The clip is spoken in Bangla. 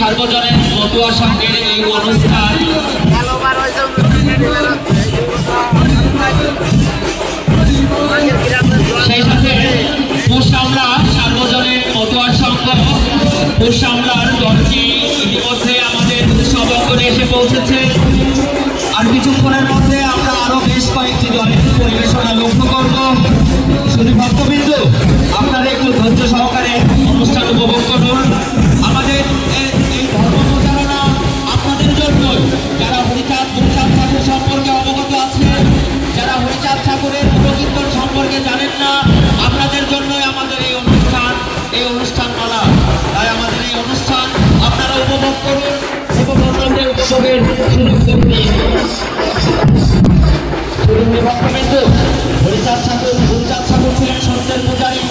সার্বজনীন মতুয়া সংঘের এই অনুষ্ঠান সেই সাথে পুরসামলা সার্বজনীন মতুয়া সংঘ পুরসামলার দলটি ইতিমধ্যে আমাদের উৎসব অঙ্গনে এসে পৌঁছেছে। আর কিছুক্ষণের মধ্যে আমরা আরো বেশ কয়েকটি দলের পরিবেশনা লক্ষ্য করব। শুধু ভক্তবৃন্দ আপনারা একটু ধৈর্য সহকারে অনুষ্ঠান উপভোগ করুন। আমাদের এই ধর্ম প্রচারণা আপনাদের জন্য, যারা হরিচাঁদ ঠাকুর সম্পর্কে অবগত আছেন, যারা হরিচাঁদ ঠাকুরের পুরকীর্তন সম্পর্কে জানেন না, আপনাদের জন্যই আমাদের এই অনুষ্ঠানমালা। তাই আমাদের এই অনুষ্ঠান আপনারা উপভোগ করুন, উপভোগের সুযোগ করুন। হরিচাঁদ ঠাকুর ছিলেন সত্যের পূজারী।